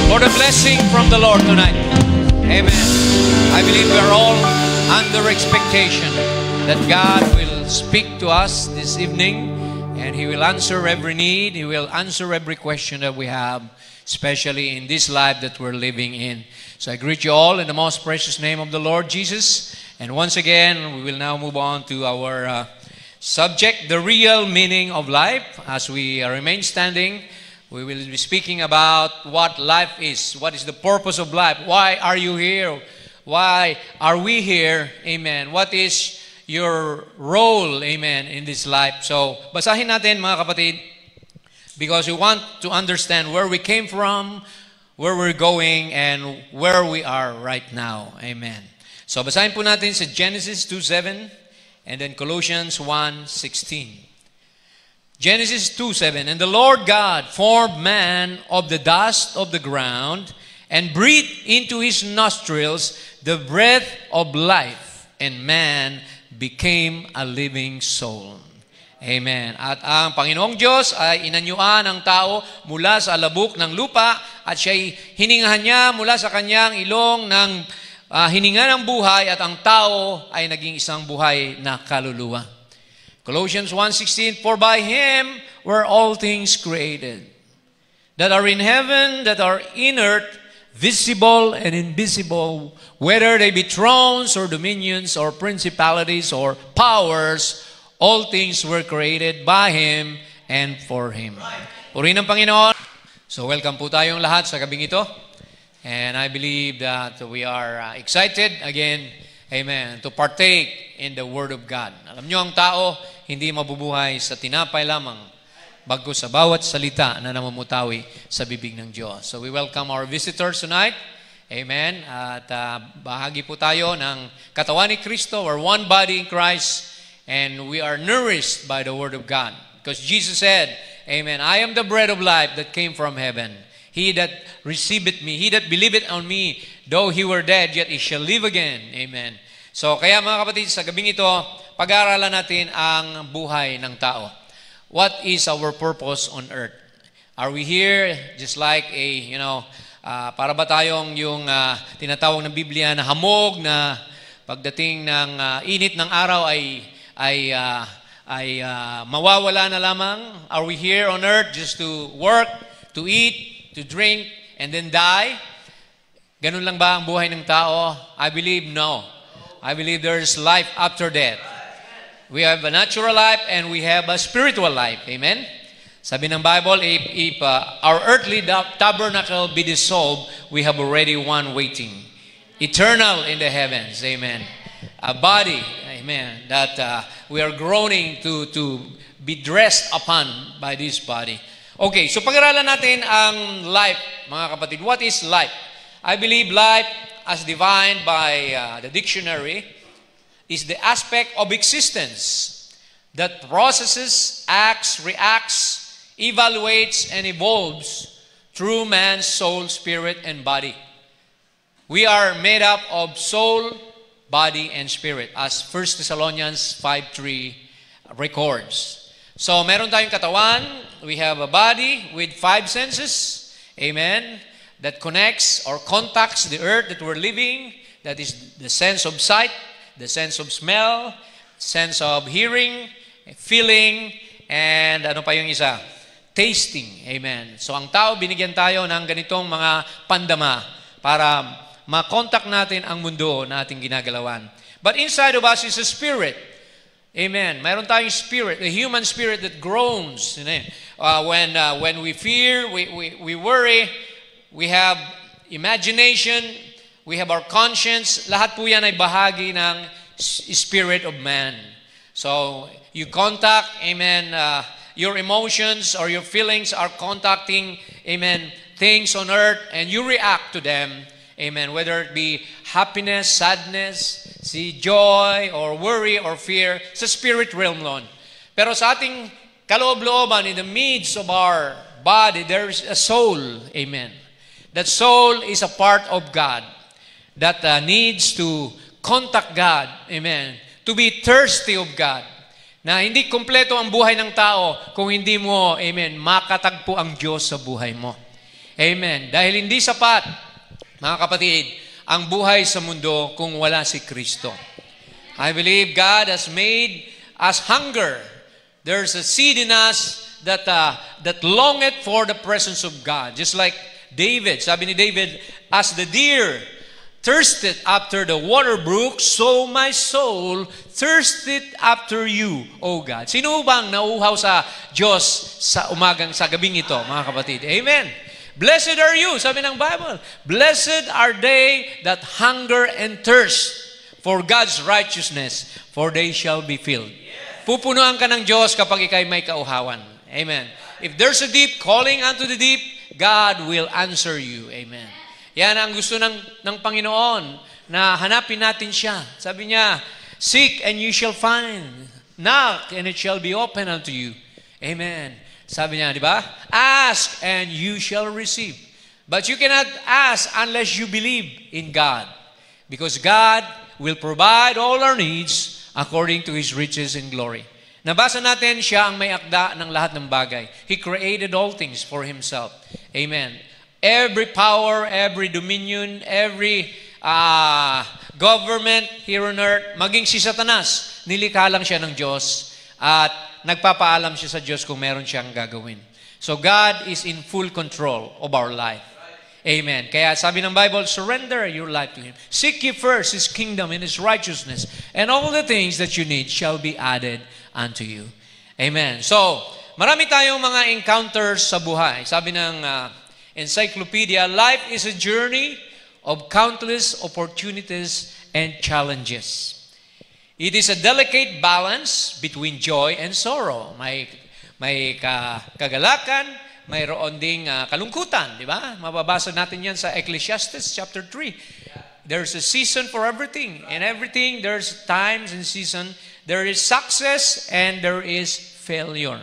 for the blessing from the Lord tonight. Amen. I believe we are all under expectation that God will speak to us this evening and He will answer every need. He will answer every question that we have, especially in this life that we're living in. So I greet you all in the most precious name of the Lord Jesus. And once again, we will now move on to our subject, the real meaning of life. As we remain standing, we will be speaking about what life is. What is the purpose of life? Why are you here? Why are we here? Amen. What is your role, amen, in this life? So, basahin natin mga kapatid, because we want to understand where we came from, where we're going, and where we are right now. Amen. So, basahin po natin sa Genesis 2:7 and then Colossians 1:16. Genesis 2:7, and the Lord God formed man of the dust of the ground and breathed into his nostrils the breath of life, and man became a living soul. Amen. At ang Panginoong Diyos ay inanyuan ang tao mula sa alabok ng lupa at siya'y hiningahan niya mula sa kanyang ilong ng hininga ng buhay at ang tao ay naging isang buhay na kaluluwa. Colossians 1:16, for by Him were all things created, that are in heaven, that are in earth, visible and invisible, whether they be thrones or dominions or principalities or powers, all things were created by Him and for Him. Purihin ng Panginoon. So welcome po tayong lahat sa gabing ito. And I believe that we are excited again, amen, to partake in the Word of God. Alam nyo, ang tao hindi mabubuhay sa tinapay lamang, bagkus sa bawat salita na namumutawi sa bibig ng Diyos. So we welcome our visitors tonight. Amen. At bahagi po tayo ng katawan ni Kristo, or one body in Christ, and we are nourished by the Word of God. Because Jesus said, amen, I am the bread of life that came from heaven. He that receiveth me, he that believeth on me, though he were dead, yet he shall live again. Amen. So kaya mga kapatid, sa gabing ito, pag-aaralan natin ang buhay ng tao. What is our purpose on earth? Are we here just like para ba tayong yung tinatawag ng Biblia na hamog na pagdating ng init ng araw ay mawawala na lamang? Are we here on earth just to work, to eat, to drink, and then die? Ganun lang ba ang buhay ng tao? I believe no. I believe there's life after death. We have a natural life and we have a spiritual life. Amen? Sabi ng Bible, if our earthly tabernacle be dissolved, we have already one waiting. Eternal in the heavens. Amen. A body, amen, that we are groaning to be dressed upon by this body. Okay, so pag-aralan natin ang life, mga kapatid. What is life? I believe life, as defined by the dictionary, is the aspect of existence that processes, acts, reacts, evaluates, and evolves through man's soul, spirit, and body. We are made up of soul, body, and spirit, as 1 Thessalonians 5:3 records. So, meron tayong katawan. We have a body with 5 senses. Amen. That connects or contacts the earth that we're living. That is the sense of sight, the sense of smell, sense of hearing, feeling, and ano pa yung isa? Tasting. Amen. So ang tao, binigyan tayo ng ganitong mga pandama para makontak natin ang mundo na ating ginagalawan. But inside of us is a spirit. Amen. Mayroon tayong spirit, the human spirit that groans. When we fear, we worry, we have imagination, we have our conscience. Lahat po yan ay bahagi ng spirit of man. So, you contact, amen, your emotions or your feelings are contacting, amen, things on earth, and you react to them, amen, whether it be happiness, sadness, joy, or worry, or fear, sa spirit realm nun. Pero sa ating kaloob-looban, in the midst of our body, there is a soul, amen. That soul is a part of God that needs to contact God. Amen. To be thirsty of God. Na hindi kumpleto ang buhay ng tao kung hindi mo, amen, makatagpo ang Diyos sa buhay mo. Amen. Dahil hindi sapat, mga kapatid, ang buhay sa mundo kung wala si Kristo. I believe God has made us hunger. There's a seed in us that longeth for the presence of God. Just like David, sabi ni David, as the deer thirsteth after the water brook, so my soul thirsteth after you, O God. Sino bang nauuhaw sa Diyos sa sa gabing ito, mga kapatid? Amen. Blessed are you, sabi ng Bible. Blessed are they that hunger and thirst for God's righteousness, for they shall be filled. Pupunuan ka ng Diyos kapag ikay may kauhawan. Amen. If there's a deep calling unto the deep, God will answer you. Amen. Yan ang gusto ng Panginoon, na hanapin natin siya. Sabi niya, seek and you shall find. Knock and it shall be open unto you. Amen. Sabi niya, di ba? Ask and you shall receive. But you cannot ask unless you believe in God. Because God will provide all our needs according to His riches and glory. Nabasa natin, siya ang may akda ng lahat ng bagay. He created all things for Himself. Amen. Every power, every dominion, every government here on earth, maging si Satanas, nilikha lang siya ng Diyos at nagpapaalam siya sa Diyos kung meron siyang gagawin. So God is in full control of our life. Amen. Kaya sabi ng Bible, surrender your life to Him. Seek ye first His kingdom and His righteousness, and all the things that you need shall be added unto you. Amen. So, marami tayong mga encounters sa buhay. Sabi ng encyclopedia, life is a journey of countless opportunities and challenges. It is a delicate balance between joy and sorrow. May kagalakan, mayroon ding kalungkutan, di ba? Mababasa natin yan sa Ecclesiastes chapter 3. There's a season for everything. And everything, there's times and season. There is success and there is failure.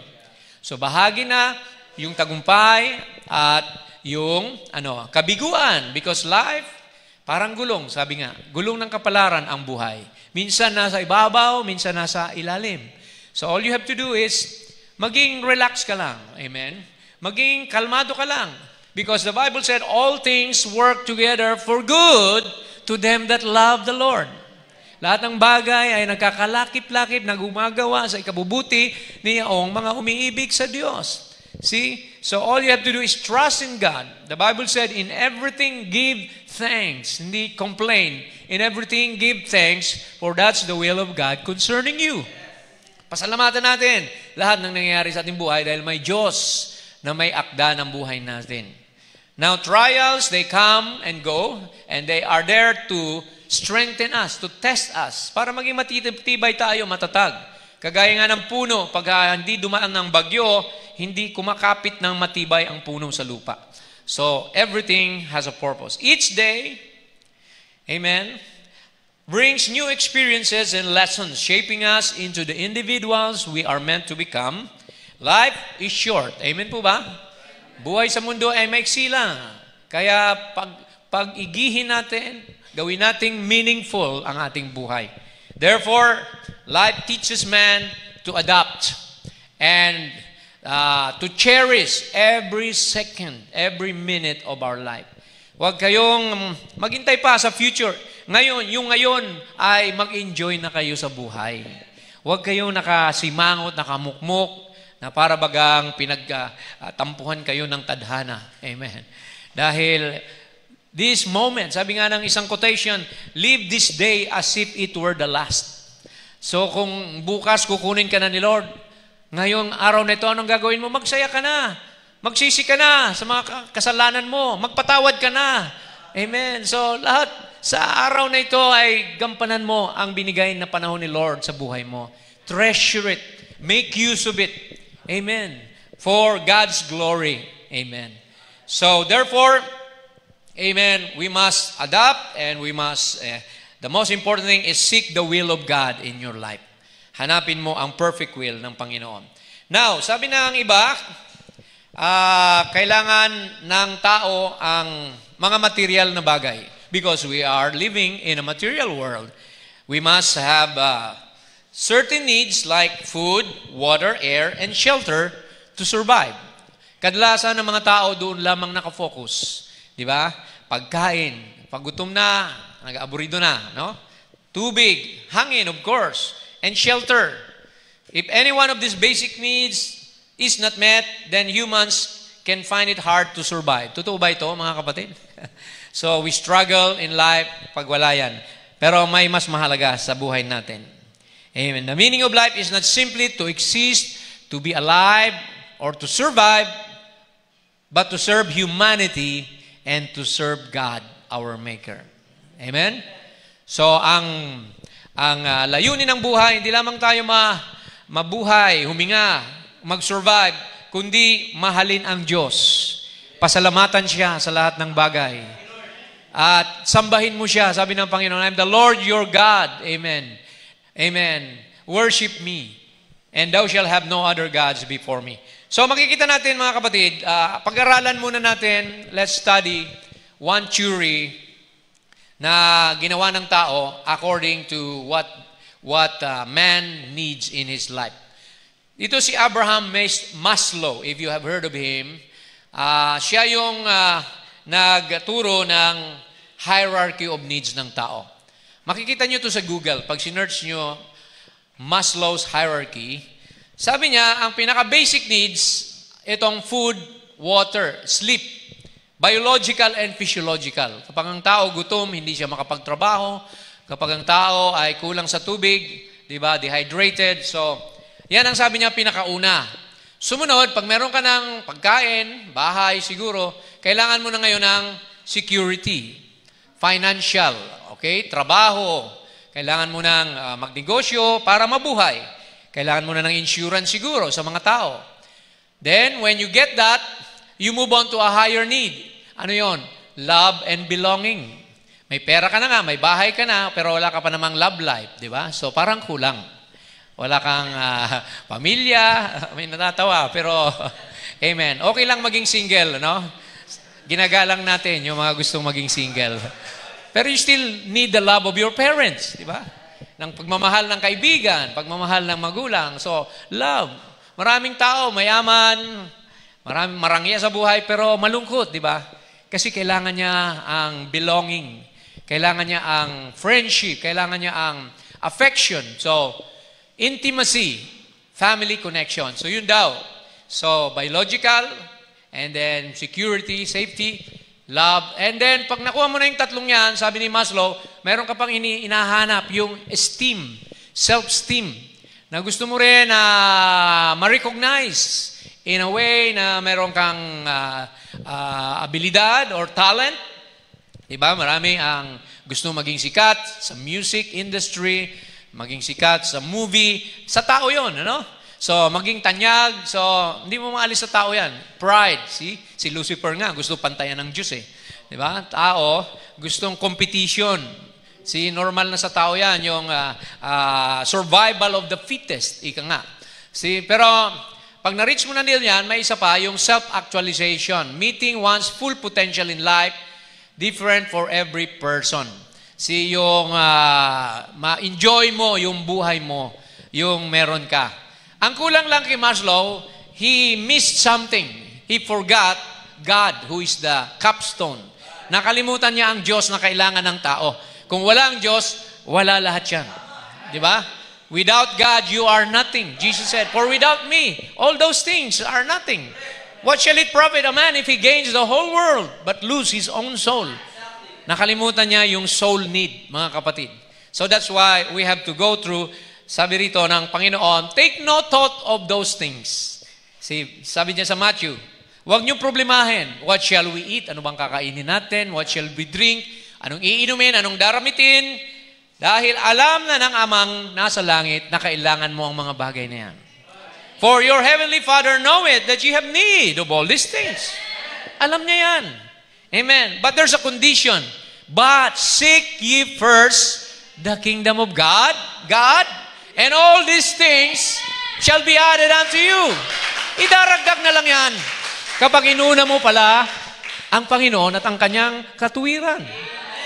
So bahagi na yung tagumpay at yung kabiguan. Because life, parang gulong, sabi nga. Gulong ng kapalaran ang buhay. Minsan nasa ibabaw, minsan nasa ilalim. So all you have to do is maging relax ka lang. Amen? Maging kalmado ka lang. Because the Bible said, all things work together for good to them that love the Lord. Lahat ng bagay ay nagkakalakip-lakip na gumagawa sa ikabubuti niyong mga umiibig sa Diyos. See? So all you have to do is trust in God. The Bible said, in everything give thanks. Hindi complain. In everything give thanks, for that's the will of God concerning you. Pasalamatan natin lahat ng nangyayari sa ating buhay dahil may Diyos na may akda ng buhay natin. Now, trials, they come and go, and they are there to strengthen us, to test us, para maging matitibay tayo, matatag. Kagaya nga ng puno, pag hindi dumaan ng bagyo, hindi kumakapit ng matibay ang puno sa lupa. So, everything has a purpose. Each day, amen, brings new experiences and lessons, shaping us into the individuals we are meant to become. Life is short. Amen po ba? Buhay sa mundo ay maiksi lang. Kaya pag-igihin natin, gawin nating meaningful ang ating buhay. Therefore, life teaches man to adapt and to cherish every second, every minute of our life. Huwag kayong maghintay pa sa future. Yung ngayon ay mag-enjoy na kayo sa buhay. Huwag kayong nakasimangot, nakamukmok, na para bagang pinagtampuhan kayo ng tadhana. Amen. Dahil this moment, sabi nga ng isang quotation, live this day as if it were the last. So kung bukas kukunin ka na ni Lord, ngayong araw na ito, anong gagawin mo? Magsaya ka na. Magsisi ka na sa mga kasalanan mo. Magpatawad ka na. Amen. So lahat sa araw na ito ay gampanan mo ang binigay na panahon ni Lord sa buhay mo. Treasure it. Make use of it. Amen. For God's glory. Amen. So therefore, amen, we must adapt and we must, the most important thing is seek the will of God in your life. Hanapin mo ang perfect will ng Panginoon. Now, sabi na ang iba, kailangan ng tao ang mga material na bagay. Because we are living in a material world. We must have certain needs like food, water, air, and shelter to survive. Kadalasan ng mga tao doon lamang nakafocus. Di ba? Pagkain, pag gutom na, nag-aburido na, no? Tubig, hangin, of course, and shelter. If any one of these basic needs is not met, then humans can find it hard to survive. Totoo ba ito, mga kapatid? So, we struggle in life pag wala yan. Pero may mas mahalaga sa buhay natin. Amen. The meaning of life is not simply to exist, to be alive, or to survive, but to serve humanity and to serve God, our Maker. Amen? So, ang layunin ng buhay, hindi lamang tayo mabuhay, huminga, mag-survive, kundi mahalin ang Diyos. Pasalamatan siya sa lahat ng bagay. At sambahin mo siya, sabi ng Panginoon, I'm the Lord your God. Amen. Amen. Worship me, and thou shalt have no other gods before me. So makikita natin mga kapatid, pag-aralan muna natin, let's study one theory na ginawa ng tao according to what man needs in his life. Ito si Abraham Maslow, if you have heard of him. Siya yung nagturo ng hierarchy of needs ng tao. Makikita nyo ito sa Google. Pag sinearch nyo Maslow's hierarchy, sabi niya, ang pinaka-basic needs, itong food, water, sleep, biological and physiological. Kapag ang tao gutom, hindi siya makapagtrabaho. Kapag ang tao ay kulang sa tubig, di ba, dehydrated. So, yan ang sabi niya pinakauna. Sumunod, pag meron ka ng pagkain, bahay siguro, kailangan mo na ngayon ng security, financial, okay, trabaho. Kailangan mo ng magnegosyo para mabuhay. Kailangan mo na ng insurance siguro sa mga tao. Then, when you get that, you move on to a higher need. Ano yon? Love and belonging. May pera ka na nga, may bahay ka na, pero wala ka pa namang love life, di ba? So, parang kulang. Wala kang pamilya, may natatawa, pero, amen. Okay lang maging single, no? Ginagalang natin yung mga gustong maging single. Pero you still need the love of your parents, di ba? Ng pagmamahal ng kaibigan, pagmamahal ng magulang. So, love. Maraming tao, mayaman, marangya sa buhay, pero malungkot, di ba? Kasi kailangan niya ang belonging. Kailangan niya ang friendship. Kailangan niya ang affection. So, intimacy, family connection. So, yun daw. So, biological, and then security, safety, love. And then, pag nakuha mo na yung tatlong yan, sabi ni Maslow, meron ka pang inahanap yung esteem, self-esteem, na gusto mo rin na ma-recognize in a way na meron kang abilidad or talent. Diba? Marami ang gusto maging sikat sa music industry, maging sikat sa movie. Sa tao yon, ano? So, maging tanyag. So, hindi mo maalis sa tao yan. Pride. Si Lucifer nga, gusto pantayan ng Diyos eh. Diba? Tao, gustong competition. Normal na sa tao yan, yung survival of the fittest. Ika nga. Pero, pag na-reach mo na nila yan, may isa pa, yung self-actualization. Meeting one's full potential in life, different for every person. Yung ma-enjoy mo yung buhay mo, yung meron ka. Ang kulang lang kay Maslow, he missed something. He forgot God, who is the capstone. Nakalimutan niya ang Diyos na kailangan ng tao. Kung wala ang Diyos, wala lahat yan. Di ba? Without God, you are nothing. Jesus said, for without me, all those things are nothing. What shall it profit a man if he gains the whole world but lose his own soul? Nakalimutan niya yung soul need, mga kapatid. So that's why we have to go through, sabi rito ng Panginoon, take no thought of those things. Sabi niya sa Matthew, huwag niyo problemahin, what shall we eat? Ano bang kakainin natin? What shall we drink? Anong iinumin? Anong daramitin? Dahil alam na ng Amang nasa langit na kailangan mo ang mga bagay na yan. For your heavenly Father knoweth that you have need of all these things. Alam niya yan. Amen. But there's a condition. But seek ye first the kingdom of God, and all these things shall be added unto you. Idaragdag na lang yan. Kapag inuna mo pala ang Panginoon at ang kanyang katuwiran.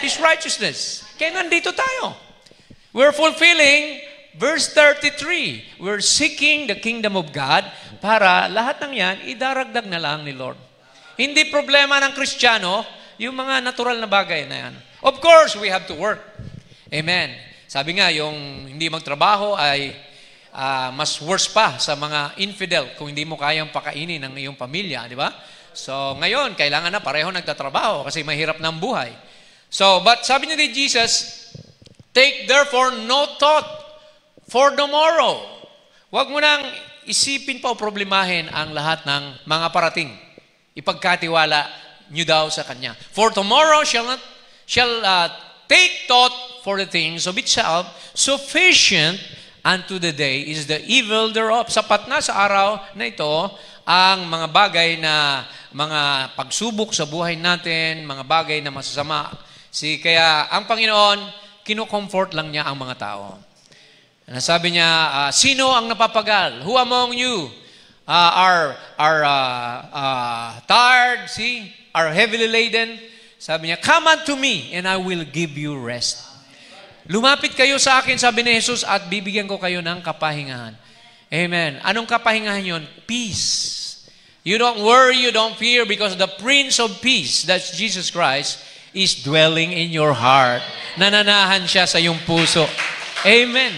His righteousness. Kaya nandito tayo. We're fulfilling verse 33, we're seeking the kingdom of God para lahat ng yan, idaragdag na lang ni Lord. Hindi problema ng Kristiyano, yung mga natural na bagay na yan. Of course, we have to work. Amen. Sabi nga, yung hindi magtrabaho ay mas worse pa sa mga infidel kung hindi mo kayang pakainin ng iyong pamilya, di ba? So, ngayon, kailangan na pareho nagtatrabaho kasi mahirap ng buhay. So, but sabi niya ni Jesus, take therefore no thought for tomorrow. Huwag mo nang isipin pa o problemahin ang lahat ng mga parating. Ipagkatiwala nyo daw sa Kanya. For tomorrow shall take thought for the things of itself, sufficient unto the day is the evil thereof. Sapat na sa araw na ito ang mga bagay na mga pagsubok sa buhay natin, mga bagay na masasama. Kaya ang Panginoon, kino-comfort lang niya ang mga tao. Sabi niya, sino ang napapagal? Who among you are tired, are heavily laden? Sabi niya, come unto me and I will give you rest. Lumapit kayo sa akin, sabi ni Jesus, at bibigyan ko kayo ng kapahingahan. Amen. Anong kapahingahan yun? Peace. You don't worry, you don't fear because the Prince of Peace, that's Jesus Christ, is dwelling in your heart. Nananahan siya sa iyong puso. Amen.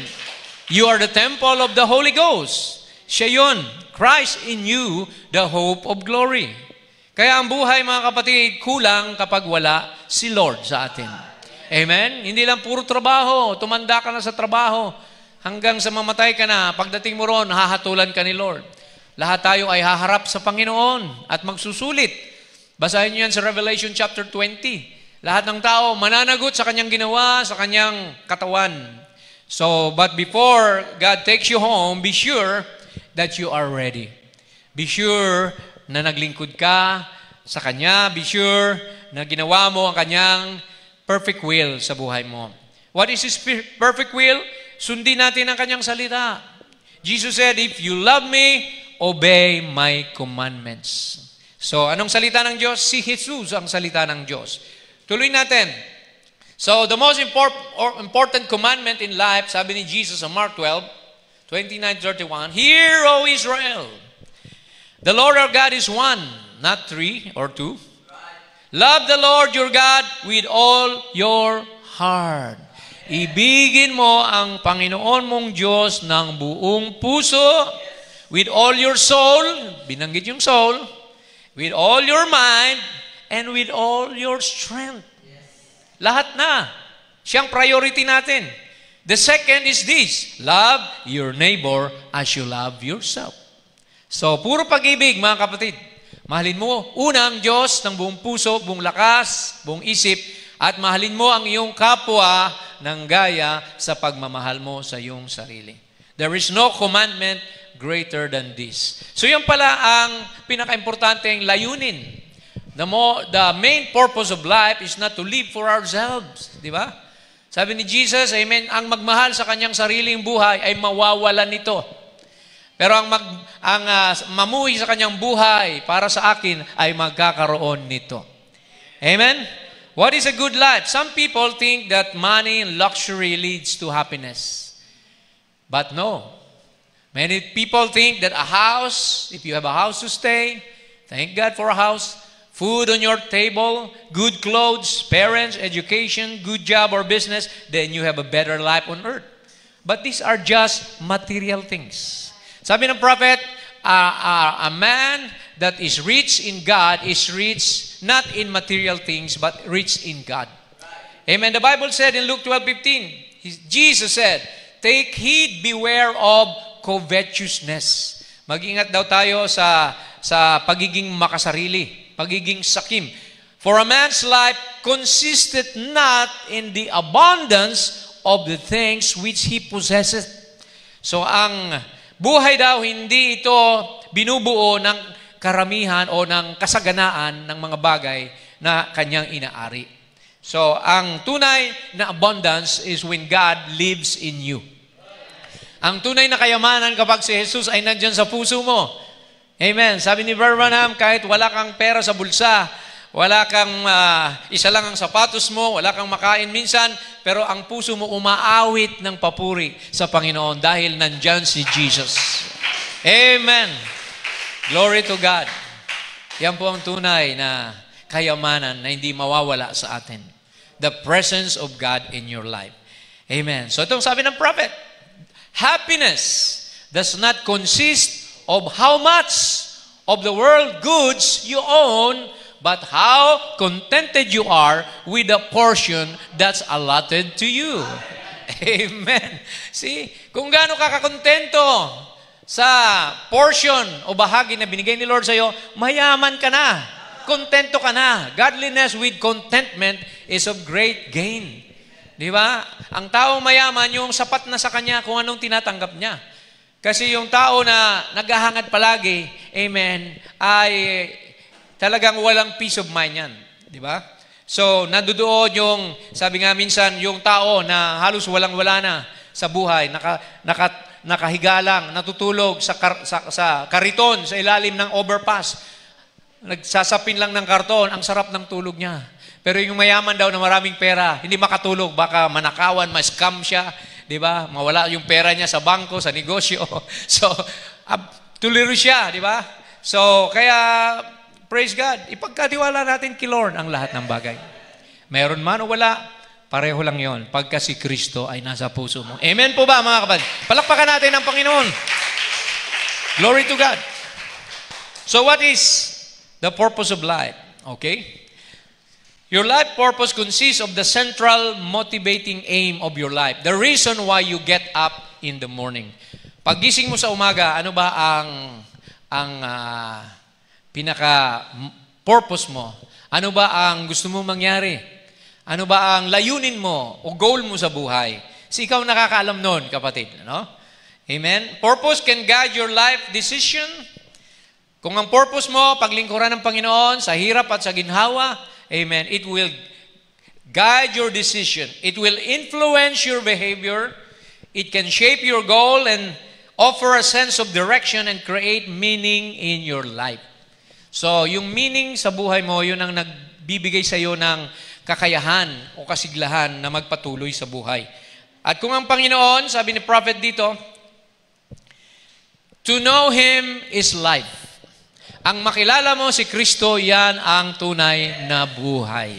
You are the temple of the Holy Ghost. Siya yun. Christ in you, the hope of glory. Kaya ang buhay, mga kapatid, kulang kapag wala si Lord sa atin. Amen? Hindi lang puro trabaho. Tumanda ka na sa trabaho. Hanggang sa mamatay ka na, pagdating mo ron, hahatulan ka ni Lord. Lahat tayo ay haharap sa Panginoon at magsusulit. Basahin niyo yan sa Revelation chapter 20. Lahat ng tao mananagot sa kanyang ginawa, sa kanyang katawan. So, but before God takes you home, be sure that you are ready. Be sure na naglingkod ka sa Kanya. Be sure na ginawa mo ang Kanyang perfect will sa buhay mo. What is His perfect will? Sundin natin ang Kanyang salita. Jesus said, if you love me, obey my commandments. So, anong salita ng Diyos? Si Jesus ang salita ng Diyos. Tuloy natin. So, the most important commandment in life, sabi ni Jesus sa Mark 12, 29-31, Hear, O Israel, the Lord our God is one, not three or two. Love the Lord your God with all your heart. Ibigin mo ang Panginoon mong Diyos ng buong puso, with all your soul, binanggit yung soul, with all your mind, and with all your strength. Lahat na. Siyang priority natin. The second is this, love your neighbor as you love yourself. So, puro pag-ibig, mga kapatid. Mahalin mo una ang Diyos ng buong puso, buong lakas, buong isip, at mahalin mo ang iyong kapwa ng gaya sa pagmamahal mo sa iyong sarili. There is no commandment greater than this. So, yan pala ang pinaka-importanteng layunin. The main purpose of life is not to live for ourselves. Di ba? Sabi ni Jesus, amen, ang magmahal sa kanyang sariling buhay ay mawawalan nito. Pero ang mamuhi sa kanyang buhay para sa akin ay magkakaroon nito. Amen? What is a good life? Some people think that money and luxury leads to happiness. But no. Many people think that a house, if you have a house to stay, thank God for a house, food on your table, good clothes, parents, education, good job or business, then you have a better life on earth. But these are just material things. Sabi ng prophet, a man that is rich in God is rich not in material things, but rich in God. Amen. The Bible said in Luke 12:15, Jesus said, take heed, beware of covetousness. Mag-ingat daw tayo sa pagiging makasarili, pagiging sakim. For a man's life consisteth not in the abundance of the things which he possesseth. So ang buhay daw, hindi ito binubuo ng karamihan o ng kasaganaan ng mga bagay na kanyang inaari. So, ang tunay na abundance is when God lives in you. Ang tunay na kayamanan kapag si Jesus ay nandyan sa puso mo. Amen. Sabi ni Brother Branham, kahit wala kang pera sa bulsa, Wala kang, isa lang ang sapatos mo, wala kang makain minsan, pero ang puso mo umaawit ng papuri sa Panginoon dahil nandyan si Jesus. Amen. Glory to God. Yan po ang tunay na kayamanan na hindi mawawala sa atin. The presence of God in your life. Amen. So itong sabi ng prophet, happiness does not consist of how much of the world goods you own, but how contented you are with the portion that's allotted to you. Amen. See, kung gaano ka kakontento sa portion o bahagi na binigay ni Lord sa iyo, mayaman ka na. Kontento ka na. Godliness with contentment is of great gain. Di ba? Ang taong mayaman, yung sapat na sa kanya kung anong tinatanggap niya. Kasi yung tao na naghahangad palagi, amen, ay talagang walang peace of mind yan. Di ba? So, nandoon yung, sabi nga minsan, yung tao na halos walang-wala na sa buhay, nakahiga lang, natutulog sa kariton, sa ilalim ng overpass. Nagsasapin lang ng karton, ang sarap ng tulog niya. Pero yung mayaman daw na maraming pera, hindi makatulog, baka manakawan, ma-scam siya, di ba? Mawala yung pera niya sa bangko, sa negosyo. So, tuliro siya, di ba? So, kaya, praise God, ipagkatiwala natin kay Lord ang lahat ng bagay. Meron man o wala, pareho lang yon. Pagka si Kristo ay nasa puso mo. Amen po ba, mga kapatid? Palakpakan natin ang Panginoon. Glory to God. So, what is the purpose of life? Okay? Your life purpose consists of the central motivating aim of your life. The reason why you get up in the morning. Paggising mo sa umaga, ano ba ang pinaka-purpose mo? Ano ba ang gusto mong mangyari? Ano ba ang layunin mo o goal mo sa buhay? Si ikaw nakakaalam nun, kapatid. No? Amen? Purpose can guide your life decision. Kung ang purpose mo, paglingkuran ng Panginoon, sa hirap at sa ginhawa, amen, it will guide your decision. It will influence your behavior. It can shape your goal and offer a sense of direction and create meaning in your life. So, yung meaning sa buhay mo, yun ang nagbibigay sa iyo ng kakayahan o kasiglahan na magpatuloy sa buhay. At kung ang Panginoon, sabi ni prophet dito, to know Him is life. Ang makilala mo si Kristo, yan ang tunay na buhay.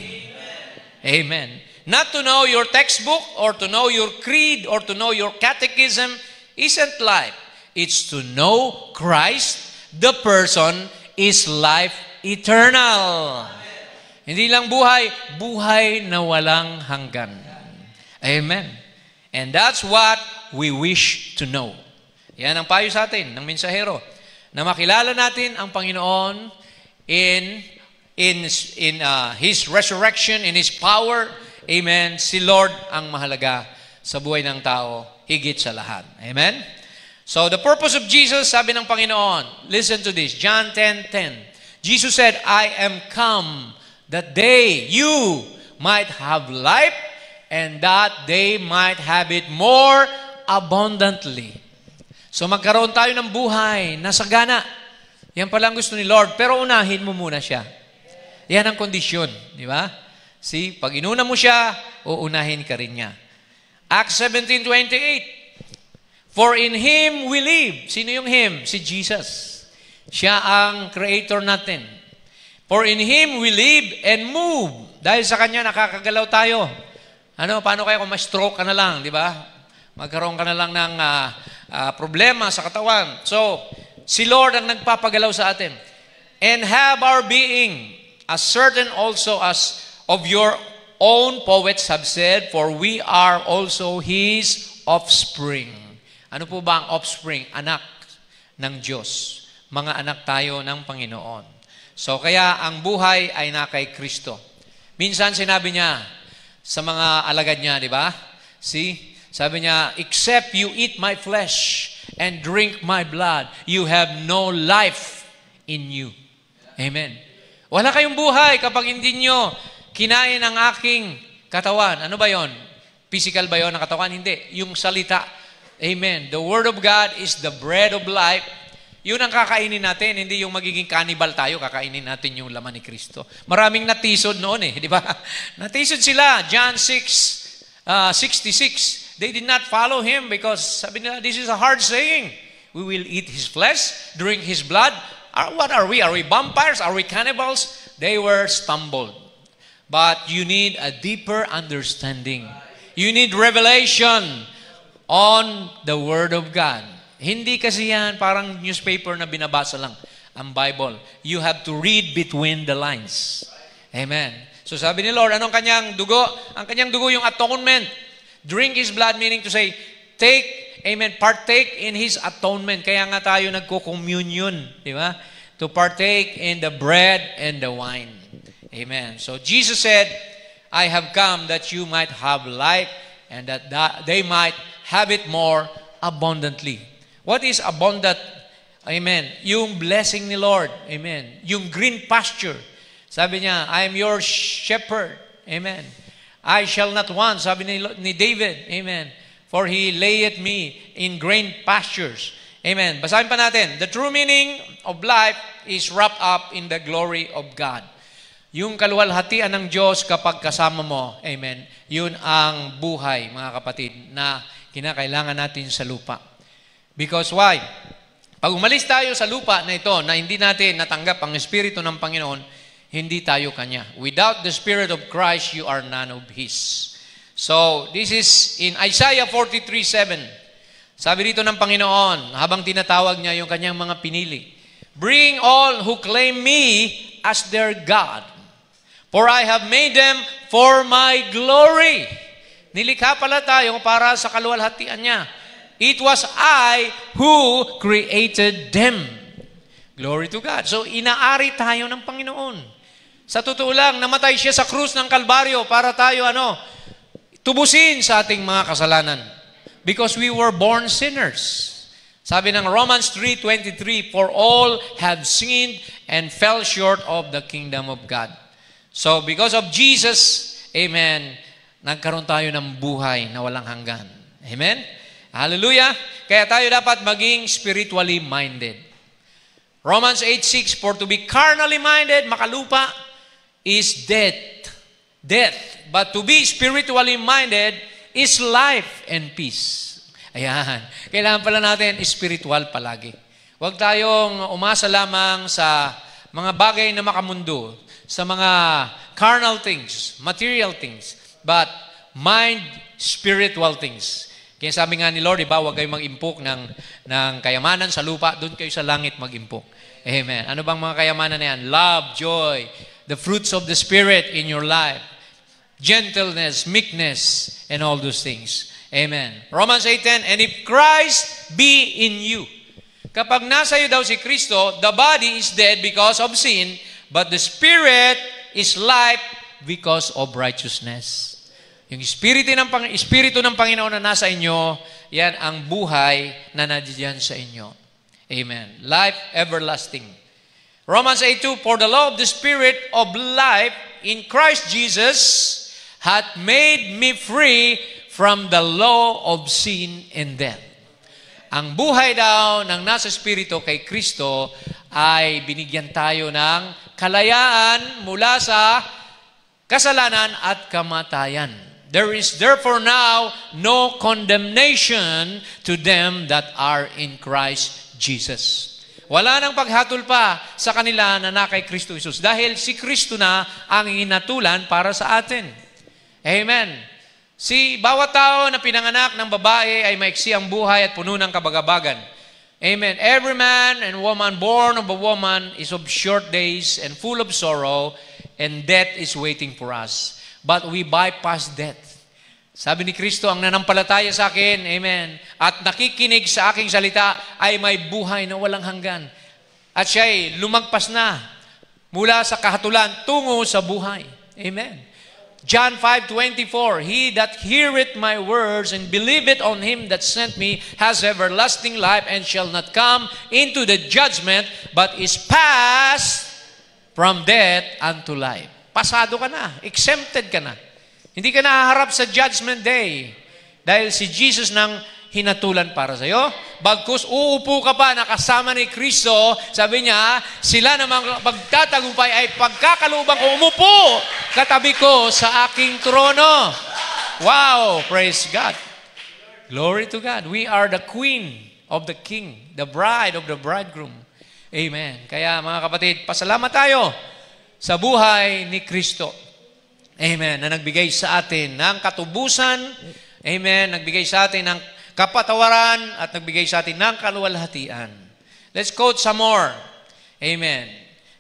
Amen. Not to know your textbook or to know your creed or to know your catechism isn't life. It's to know Christ, the person, is life eternal. Hindi lang buhay, buhay na walang hanggan. Amen. And that's what we wish to know. Yan ang payo sa atin ng mensahero. Na makilala natin ang Panginoon in His resurrection, in His power. Amen. Si Lord ang mahalaga sa buhay ng tao, higit sa lahat. Amen? So, the purpose of Jesus, sabi ng Panginoon, listen to this, John 10:10. Jesus said, I am come that you might have life and that they might have it more abundantly. So magkaroon tayo ng buhay na sagana. Yan pala ang gusto ni Lord. Pero unahin mo muna siya. Yan ang kondisyon. Di ba? See, pag inuna mo siya, uunahin ka rin niya. Acts 17:28. For in Him we live. Sino yung Him? Si Jesus. Siya ang creator natin. For in Him we live and move. Dahil sa Kanya nakakagalaw tayo. Paano kaya kung ma-stroke ka na lang, di ba? Magkaroon ka na lang ng problema sa katawan. So, si Lord ang nagpapagalaw sa atin. And have our being, as certain also as of your own poets have said, for we are also His offspring. Ano po ba ang offspring? Anak ng Diyos. Mga anak tayo ng Panginoon. So, kaya ang buhay ay na kay Kristo. Minsan sinabi niya sa mga alagad niya, di ba? See? Sabi niya, except you eat my flesh and drink my blood, you have no life in you. Amen. Wala kayong buhay kapag hindi nyo kinain ang aking katawan. Ano ba yon? Physical ba yon ang katawan? Hindi. Yung salita. Amen. The Word of God is the bread of life. Yun ang kakainin natin, hindi yung magiging cannibal tayo, kakainin natin yung laman ni Kristo. Maraming natisod noon di ba? Natisod sila, John 6:66. They did not follow Him because sabi nila, this is a hard saying. We will eat His flesh, drink His blood. What are we? Are we vampires? Are we cannibals? They were stumbled. But you need a deeper understanding. You need revelation on the Word of God. Hindi kasi yan parang newspaper na binabasa lang ang Bible. You have to read between the lines. Amen. So sabi ni Lord, anong kanyang dugo? Ang kanyang dugo yung atonement. Drink His blood, meaning to say, partake in His atonement. Kaya nga tayo nagko-communion, di ba? To partake in the bread and the wine. Amen. So Jesus said, I have come that you might have life and that they might have it more abundantly. What is abundant? Amen. Yung blessing ni Lord. Amen. Yung green pasture. Sabi niya, I am your shepherd. Amen. I shall not want. Sabi ni David. Amen. For He layeth me in green pastures. Amen. Basahin pa natin. The true meaning of life is wrapped up in the glory of God. Yung kaluwalhatian ng Diyos kapag kasama mo. Amen. Yun ang buhay, mga kapatid, na kinakailangan natin sa lupa. Because why? Pag umalis tayo sa lupa na ito, na hindi natin natanggap ang Espiritu ng Panginoon, hindi tayo Kanya. Without the Spirit of Christ, you are none of His. So, this is in Isaiah 43:7. Sabi dito ng Panginoon, habang tinatawag niya yung Kanyang mga pinili, bring all who claim me as their God, for I have made them for my glory. Nilikha pala tayo para sa kaluwalhatian niya. It was I who created them. Glory to God. So, inaari tayo ng Panginoon. Sa totoo lang, namatay siya sa krus ng Kalbaryo para tayo, tubusin sa ating mga kasalanan. Because we were born sinners. Sabi ng Romans 3:23, for all have sinned and fell short of the kingdom of God. So, because of Jesus, amen, nagkaroon tayo ng buhay na walang hanggan. Amen? Hallelujah! Kaya tayo dapat maging spiritually minded. Romans 8:6, for to be carnally minded, makalupa, is death. Death. But to be spiritually minded is life and peace. Ayan. Kailangan pala natin spiritual palagi. Huwag tayong umasa lamang sa mga bagay na makamundo, sa mga carnal things, material things, but mind spiritual things. Kaya sabi nga ni Lord, diba, huwag kayong mag-impok ng kayamanan sa lupa, doon kayo sa langit mag-impok. Amen. Ano bang mga kayamanan na yan? Love, joy, the fruits of the Spirit in your life, gentleness, meekness, and all those things. Amen. Romans 8:10, and if Christ be in you, kapag nasa iyo daw si Kristo, the body is dead because of sin, but the Spirit is life because of righteousness. Yung Espiritu ng Panginoon na nasa inyo, yan ang buhay na nandiyan sa inyo. Amen. Life everlasting. Romans 8:2, for the law of the Spirit of life in Christ Jesus hath made me free from the law of sin and death. Ang buhay daw ng nasa Espiritu kay Kristo ay binigyan tayo ng kalayaan mula sa kasalanan at kamatayan. There is therefore now no condemnation to them that are in Christ Jesus. Wala nang paghatol pa sa kanila na kay Kristo Jesus dahil si Kristo na ang inatulan para sa atin. Amen. Bawat tao na pinanganak ng babae ay maiksi ang buhay at puno ng kabagabagan. Amen. Every man and woman born of a woman is of short days and full of sorrow, and death is waiting for us. But we bypass death. Sabi ni Kristo, ang nanampalataya sa akin, amen, at nakikinig sa aking salita ay may buhay na walang hanggan. At siya ay lumagpas na mula sa kahatulan tungo sa buhay. Amen. John 5:24, he that heareth my words and believeth on him that sent me has everlasting life and shall not come into the judgment, but is passed from death unto life. Pasado ka na, exempted ka na. Hindi ka nahaharap sa judgment day. Dahil si Jesus nang hinatulan para sa iyo. Bagkus uupo ka pa nakasama ni Kristo, sabi niya, sila namang magtatagumpay ay pagkakalooban ko umupo katabi ko sa aking trono. Wow! Praise God. Glory to God. We are the queen of the king, the bride of the bridegroom. Amen. Kaya mga kapatid, pasalamat tayo sa buhay ni Kristo. Amen. Na nagbigay sa atin ng katubusan. Amen. Nagbigay sa atin ng kapatawaran at nagbigay sa atin ng kaluwalhatian. Let's quote some more. Amen.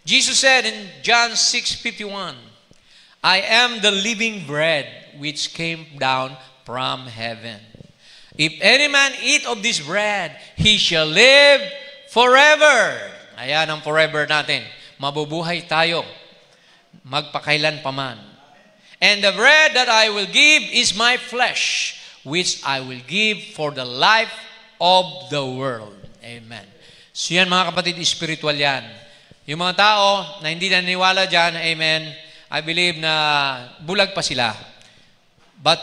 Jesus said in John 6:51, I am the living bread which came down from heaven. If any man eat of this bread, he shall live forever. Ayan ang forever natin. Mabubuhay tayo. Magpakailan paman. And the bread that I will give is my flesh, which I will give for the life of the world. Amen. So yan mga kapatid, spiritual yan. Yung mga tao na hindi naniniwala dyan, amen, I believe na bulag pa sila. But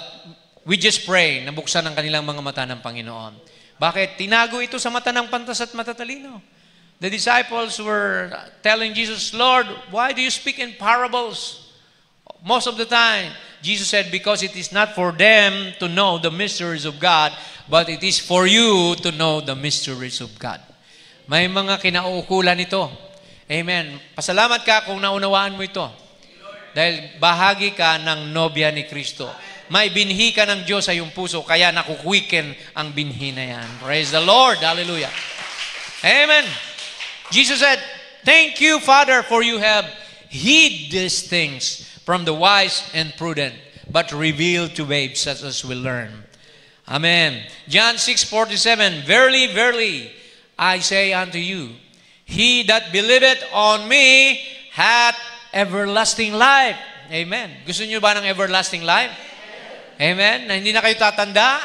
we just pray na buksan ang kanilang mga mata ng Panginoon. Bakit? Tinago ito sa mata ng pantas at matatalino. The disciples were telling Jesus, Lord, why do you speak in parables? Most of the time, Jesus said, because it is not for them to know the mysteries of God, but it is for you to know the mysteries of God. May mga kinauukulan ito. Amen. Pasalamat ka kung naunawaan mo ito. Dahil bahagi ka ng nobya ni Kristo. May binhi ka ng Diyos sa iyong puso, kaya nakuquicken ang binhi na yan. Praise the Lord. Hallelujah. Amen. Jesus said, thank you, Father, for you have hid these things from the wise and prudent, but revealed to babes such as will learn. Amen. John 6:47, verily, verily, I say unto you, he that believeth on me hath everlasting life. Amen. Gusto niyo ba ng everlasting life? Amen. Na hindi na kayo tatanda.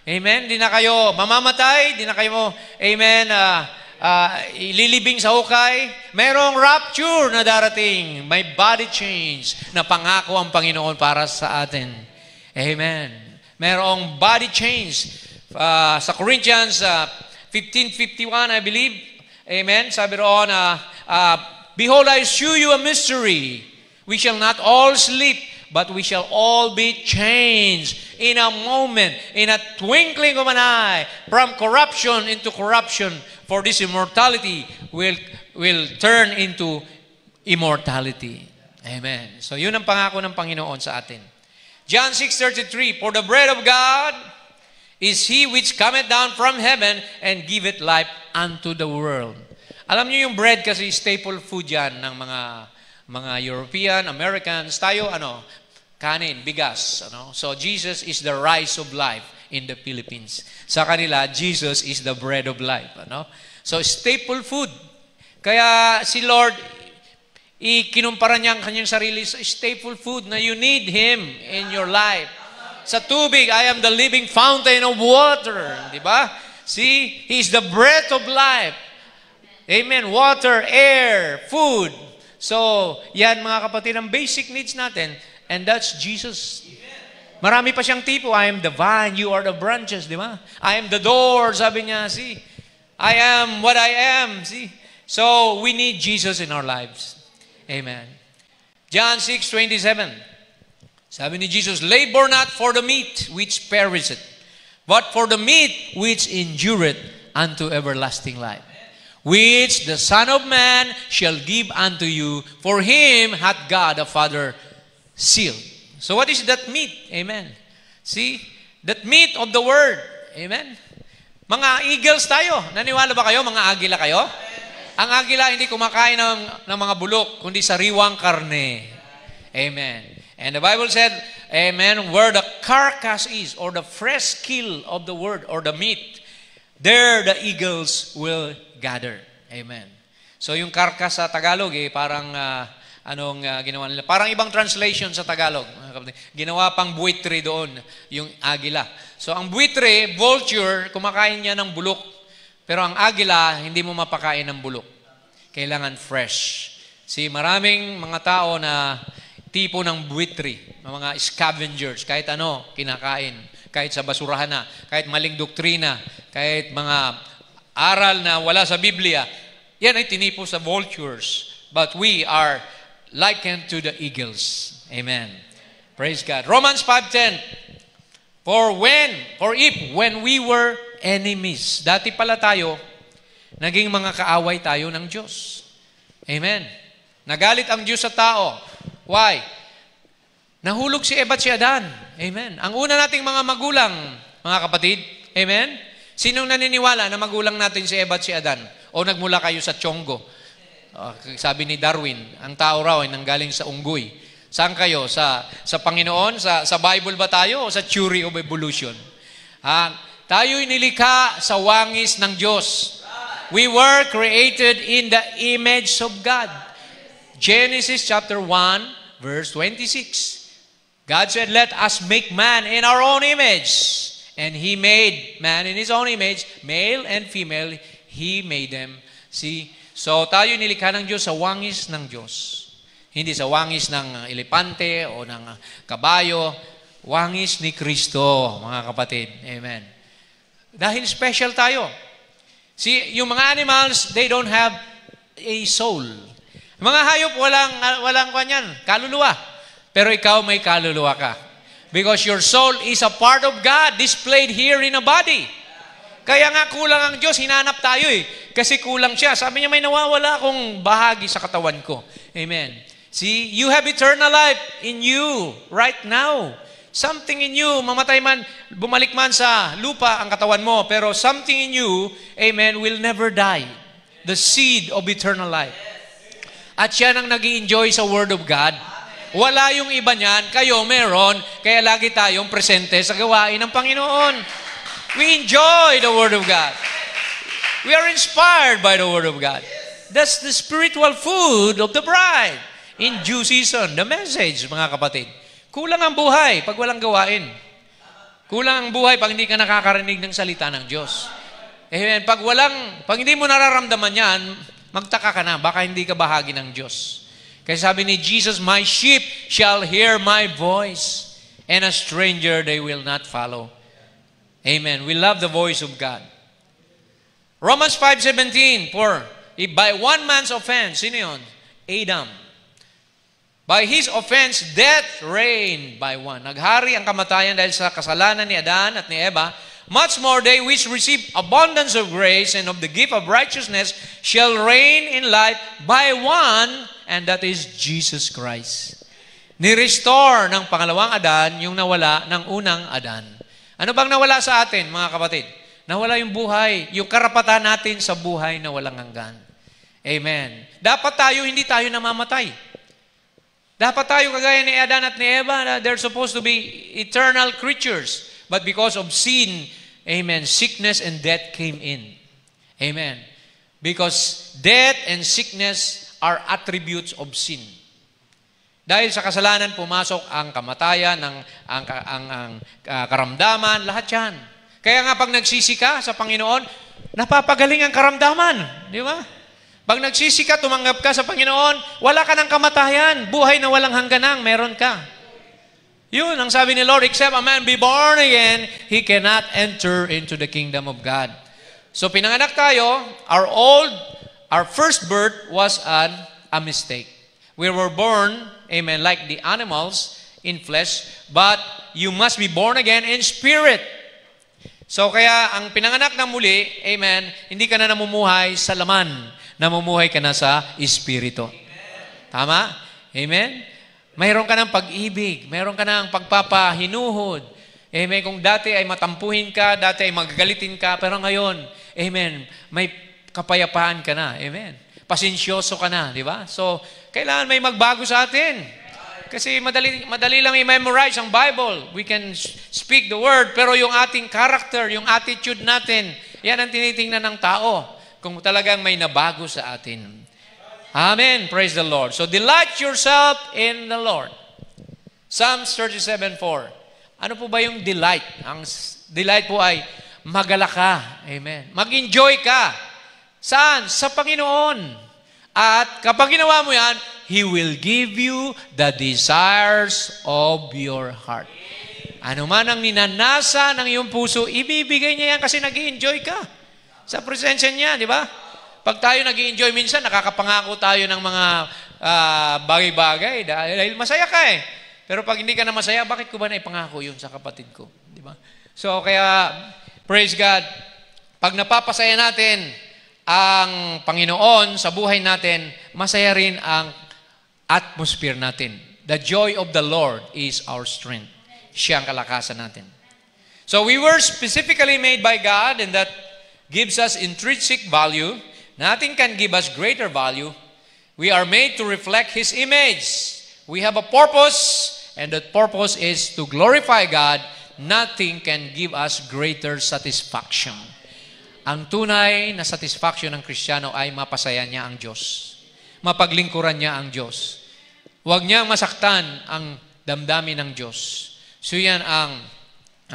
Amen. Hindi na kayo mamamatay. Hindi na kayo, amen, ililibing sa hukay. Merong rapture na darating. May body change na pangako ang Panginoon para sa atin. Amen. Merong body change. Sa Corinthians 15:51, I believe. Amen. Sabi roon, behold, I shew you a mystery. We shall not all sleep, but we shall all be changed in a moment, in a twinkling of an eye, from corruption into corruption. For this immortality will turn into immortality. Amen. So yun ang pangako ng Panginoon sa atin. John 6:33, for the bread of God is he which cometh down from heaven and giveth life unto the world. Alam niyo yung bread kasi staple food yan ng mga European, Americans. Tayo, kanin, bigas. So Jesus is the rice of life in the Philippines. Sa kanila, Jesus is the bread of life. So, staple food. Kaya si Lord, ikinumpara niya ang kanyang sarili sa staple food na you need Him in your life. Sa tubig, I am the living fountain of water. Diba? See, He is the breath of life. Amen. Water, air, food. So, yan mga kapatid, ang basic needs natin. And that's Jesus. Marami pa siyang tipo. I am the vine, you are the branches, di ba? I am the door, sabi niya, see? I am what I am, see? So, we need Jesus in our lives. Amen. John 6:27. Sabi ni Jesus, labor not for the meat which perisheth, but for the meat which endureth unto everlasting life, which the Son of Man shall give unto you, for him hath God the Father sealed. So what is that meat? Amen. See? That meat of the Word. Amen. Mga eagles tayo. Naniwala ba kayo? Mga agila kayo? Ang agila hindi kumakain ng mga bulok, kundi sariwang karne. Amen. And the Bible said, amen, where the carcass is, or the fresh kill of the Word, or the meat, there the eagles will gather. Amen. So yung carcass sa Tagalog, parang ginawa nila? Parang ibang translation sa Tagalog. Ginawa pang buitre doon, yung agila. So ang buitre, vulture, kumakain niya ng bulok. Pero ang agila, hindi mo mapakain ng bulok. Kailangan fresh. See, maraming mga tao na tipo ng buitre, mga scavengers, kahit ano, kinakain. kahit sa basurahan na, kahit maling doktrina, kahit mga aral na wala sa Biblia, yan ay tinipo sa vultures. But we are likened to the eagles. Amen. Praise God. Romans 5:10. For if when we were enemies, dati pala tayo, naging mga kaaway tayo ng Diyos. Amen. Nagalit ang Diyos sa tao. Why? Nahulog si Eva at si Adan. Amen. Ang una nating mga magulang, mga kapatid, amen? Sinong naniniwala na magulang natin si Eva at si Adan? O nagmula kayo sa Chongo? Sabi ni Darwin, ang tao raw ay nanggaling sa unggoy. Saan kayo? Sa Panginoon? Sa Bible ba tayo? O sa theory of evolution? Tayo'y nilikha sa wangis ng Diyos. We were created in the image of God. Genesis chapter 1, verse 26. God said, let us make man in our own image. And He made man in His own image, male and female, He made them. See? So tayo nilikha ng Diyos sa wangis ng Diyos. Hindi sa wangis ng elepante o ng kabayo. Wangis ni Kristo, mga kapatid. Amen. Dahil special tayo. See, yung mga animals, they don't have a soul. Mga hayop, walang kanyan, kaluluwa. Pero ikaw may kaluluwa ka. Because your soul is a part of God displayed here in a body. Kaya nga kulang ang Diyos, hinanap tayo eh. Kasi kulang siya. Sabi niya, may nawawala akong bahagi sa katawan ko. Amen. See, you have eternal life in you right now. Something in you, mamatay man, bumalik man sa lupa ang katawan mo, pero something in you, amen, will never die. The seed of eternal life. At yan ang nag-i-enjoy sa Word of God. Wala yung iba niyan, kayo meron, kaya lagi tayong presente sa gawain ng Panginoon. We enjoy the Word of God. We are inspired by the Word of God. That's the spiritual food of the bride. In due season, the message, mga kapatid. Kulang ang buhay pag walang gawain. Kulang ang buhay pag hindi ka nakakarinig ng salita ng Diyos. Amen. Pag hindi mo nararamdaman yan, magtaka ka na, baka hindi ka bahagi ng Diyos. Kasi sabi ni Jesus, my sheep shall hear my voice, and a stranger they will not follow. Amen. We love the voice of God. Romans 5:17, for if by one man's offense, sino yun? Adam. By his offense, death reigned by one. Naghari ang kamatayan dahil sa kasalanan ni Adan at ni Eva. Much more they which receive abundance of grace and of the gift of righteousness shall reign in life by one, and that is Jesus Christ. Ni-restore ng pangalawang Adan yung nawala ng unang Adan. Ano bang nawala sa atin, mga kapatid? Nawala yung buhay, yung karapatan natin sa buhay na walang hanggan. Amen. Dapat tayo, hindi tayo namamatay. Dapat tayo kagaya ni Adan at ni Eva, they're supposed to be eternal creatures. But because of sin, amen, sickness and death came in. Amen. Because death and sickness are attributes of sin. Dahil sa kasalanan, pumasok ang kamatayan, ang karamdaman, lahat yan. Kaya nga pag nagsisi ka sa Panginoon, napapagaling ang karamdaman. Di ba? Pag nagsisi ka, tumanggap ka sa Panginoon, wala ka ng kamatayan. Buhay na walang hangganang, meron ka. Yun, ang sabi ni Lord, except a man be born again, he cannot enter into the kingdom of God. So pinanganak tayo, our first birth was a mistake. We were born, amen, like the animals in flesh, but you must be born again in spirit. So kaya ang pinanganak na muli, amen, hindi ka na namumuhay sa laman. Namumuhay ka na sa Espiritu. Tama? Amen? Mayroon ka ng pag-ibig. Mayroon ka ng pagpapahinuhod. Amen? Kung dati ay matampuhin ka, dati ay magagalitin ka, pero ngayon, amen, may kapayapaan ka na. Amen? Pasensyoso ka na, di ba? So, kailangan may magbago sa atin. Kasi madali lang i-memorize ang Bible. We can speak the Word, pero yung ating character, yung attitude natin, yan ang tinitingnan ng tao. Kung talagang may nabago sa atin. Amen. Praise the Lord. So, delight yourself in the Lord. Psalms 37:4. Ano po ba yung delight? Ang delight po ay magala ka. Amen. Mag-enjoy ka. Saan? Sa Panginoon. At kapag ginawa mo yan, He will give you the desires of your heart. Ano man ang ninanasa ng iyong puso, ibibigay niya yan kasi nag-i-enjoy ka sa presensya niya, di ba? Pag tayo nag-i-enjoy minsan, nakakapangako tayo ng mga bagay-bagay dahil masaya ka eh. Pero pag hindi ka na masaya, bakit ko ba naipangako yun sa kapatid ko? Di ba? So, kaya, praise God, pag napapasaya natin ang Panginoon sa buhay natin, masaya rin ang atmosphere natin. The joy of the Lord is our strength. Siya ang kalakasan natin. So, we were specifically made by God, and that gives us intrinsic value. Nothing can give us greater value. We are made to reflect His image. We have a purpose, and that purpose is to glorify God. Nothing can give us greater satisfaction. Ang tunay na satisfaction ng Kristiyano ay mapasaya niya ang Diyos. Mapaglingkuran niya ang Diyos. Huwag niyang masaktan ang damdamin ng Diyos. So yan ang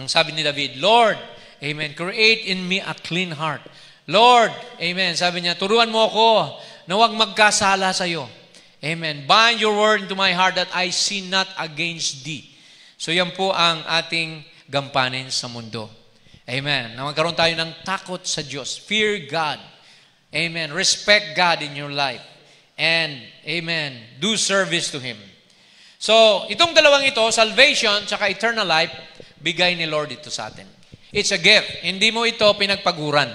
sabi ni David, Lord, amen, create in me a clean heart. Lord, amen, sabi niya, turuan mo ako na huwag magkasala sa iyo. Amen. Bind your word into my heart that I sin not against thee. So yan po ang ating gampanin sa mundo. Amen. Na magkaroon tayo ng takot sa Diyos. Fear God. Amen. Respect God in your life. And, amen, do service to Him. So, itong dalawang ito, salvation tsaka eternal life, bigay ni Lord ito sa atin. It's a gift. Hindi mo ito pinagpaguran.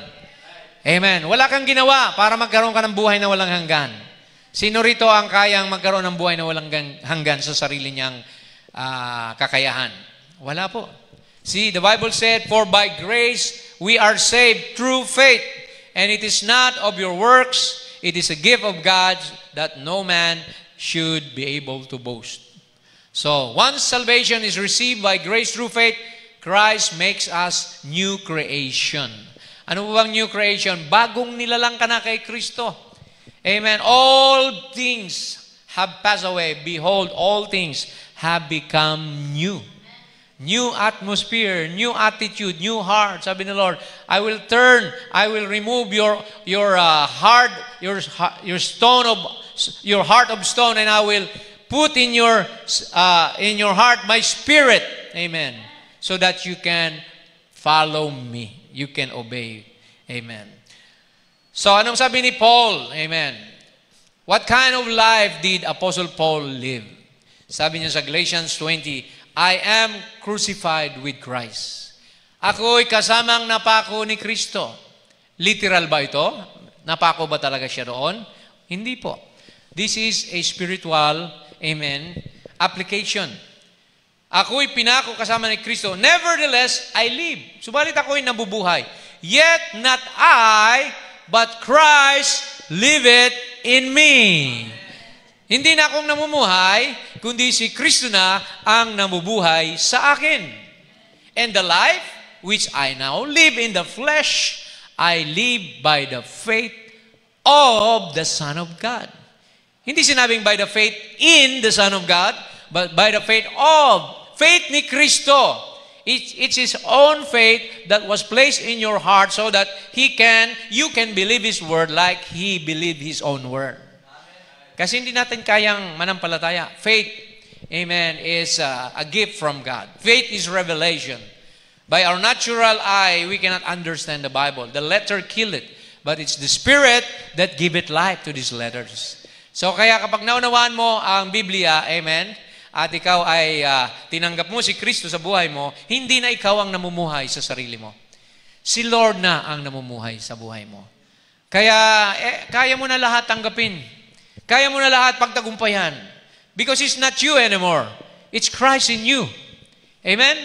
Amen. Wala kang ginawa para magkaroon ka ng buhay na walang hanggan. Sino rito ang kayang magkaroon ng buhay na walang hanggan sa sarili niyang kakayahan? Wala po. See, the Bible said, for by grace we are saved through faith. And it is not of your works, it is a gift of God that no man should be able to boast. So, once salvation is received by grace through faith, Christ makes us new creation. Ano ba bang new creation? Bagong nilalang ka na kay Kristo. Amen. All things have passed away. Behold, all things have become new. New atmosphere, new attitude, new heart. Sabi ni Lord, I will remove your heart, your stone of your heart of stone, and I will put in your heart my spirit. Amen. So that you can follow me. You can obey. Amen. So, anong sabi ni Paul? Amen. What kind of life did Apostle Paul live? Sabi niya sa Galatians 20, I am crucified with Christ. Ako'y kasamang napako ni Kristo. Literal ba ito? Napako ba talaga siya doon? Hindi po. This is a spiritual, amen, application. Ako'y pinako kasama ni Kristo. Nevertheless, I live. Subalit ako'y nabubuhay. Yet not I, but Christ liveth in me. Hindi na akong namumuhay, kundi si Kristo na ang namubuhay sa akin. And the life which I now live in the flesh, I live by the faith of the Son of God. Hindi sinabing by the faith in the Son of God, but by the faith of faith ni Kristo. It's His own faith that was placed in your heart so that you can believe His word like He believed His own word. Kasi hindi natin kayang manampalataya. Faith, amen, is a gift from God. Faith is revelation. By our natural eye, we cannot understand the Bible. The letter kill it. But it's the Spirit that give it life to these letters. So kaya kapag naunawaan mo ang Biblia, amen, at ikaw ay tinanggap mo si Kristo sa buhay mo, hindi na ikaw ang namumuhay sa sarili mo. Si Lord na ang namumuhay sa buhay mo. Kaya, kaya mo na lahat tanggapin. Kaya mo na lahat pagtagumpayan. Because it's not you anymore. It's Christ in you. Amen?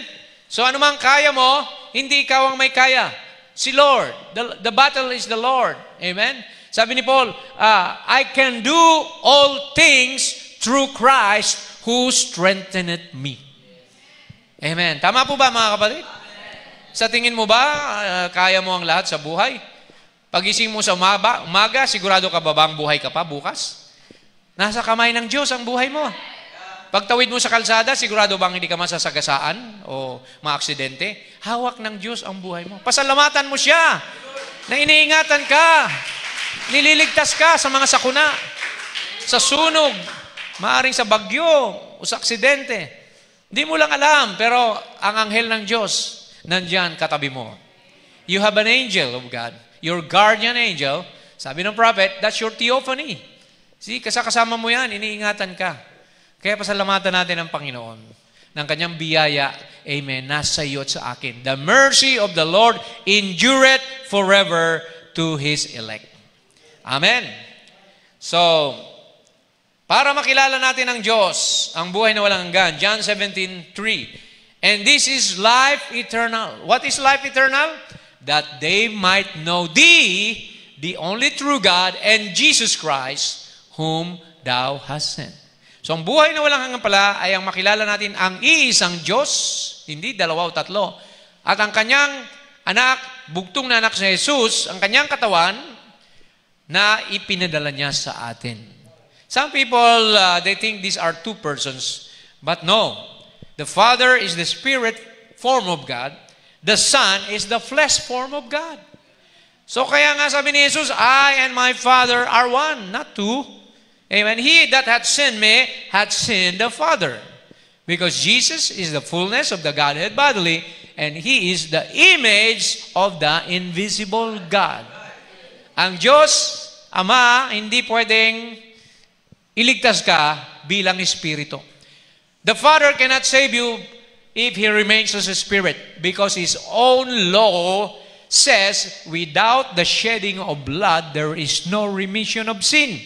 So anumang kaya mo, hindi ikaw ang may kaya. Si Lord. The battle is the Lord. Amen? Sabi ni Paul, I can do all things through Christ who strengtheneth me. Amen. Tama po ba mga kapatid? Sa tingin mo ba, kaya mo ang lahat sa buhay? Pagising mo sa umaga, sigurado ka ba bang buhay ka pa bukas? Nasa kamay ng Diyos ang buhay mo. Pagtawid mo sa kalsada, sigurado bang hindi ka masasagasaan o maaksidente? Hawak ng Diyos ang buhay mo. Pasalamatan mo siya na iniingatan ka. Nililigtas ka sa mga sakuna, sa sunog, maaring sa bagyo o sa aksidente. Hindi mo lang alam, pero ang anghel ng Diyos, nandyan katabi mo. You have an angel of God, your guardian angel. Sabi ng prophet, that's your theophany. See, kasama mo yan, iniingatan ka. Kaya pasalamatan natin ang Panginoon ng kanyang biyaya. Amen. Nasa iyo at sa akin. The mercy of the Lord endureth forever to His elect. Amen. So, para makilala natin ang Diyos, ang buhay na walang hanggan, John 17:3. And this is life eternal. What is life eternal? That they might know Thee, the only true God, and Jesus Christ, whom Thou hast sent. So, ang buhay na walang hanggan pala ay ang makilala natin ang iisang Diyos, hindi dalawa o tatlo, at ang kanyang anak, bugtong na anak si Jesus, ang kanyang katawan, na ipinadala niya sa atin. Some people, they think these are two persons. But no. The Father is the spirit form of God. The Son is the flesh form of God. So kaya nga sabi ni Jesus, I and my Father are one, not two. Amen. He that hath sinned me, hath sinned the Father. Because Jesus is the fullness of the Godhead bodily, and He is the image of the invisible God. Ang Diyos, Ama, hindi pwedeng iligtas ka bilang espiritu. The Father cannot save you if He remains as a spirit, because His own law says, without the shedding of blood, there is no remission of sin.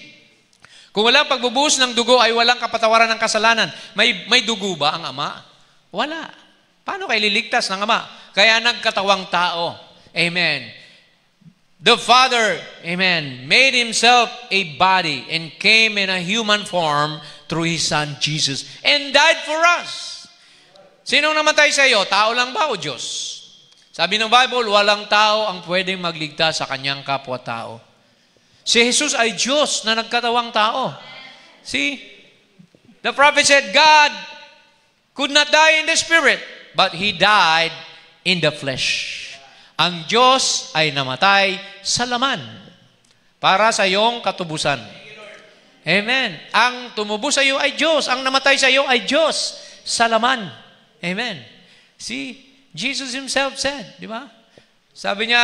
Kung walang pagbubuhos ng dugo, ay walang kapatawaran ng kasalanan. May dugo ba ang Ama? Wala. Paano kayo liligtas ng Ama? Kaya nagkatawang tao. Amen. The Father, amen, made Himself a body and came in a human form through His Son, Jesus, and died for us. Sinong namatay sa iyo? Tao lang ba o Diyos? Sabi ng Bible, walang tao ang pwedeng magligtas sa kanyang kapwa-tao. Si Jesus ay Diyos na nagkatawang tao. See? The prophet said, God could not die in the spirit, but He died in the flesh. Ang Diyos ay namatay sa laman para sa iyong katubusan. Amen. Ang tumubo sa iyo ay Diyos. Ang namatay sa iyo ay Diyos sa laman. Amen. See, Jesus Himself said, di ba? Sabi niya,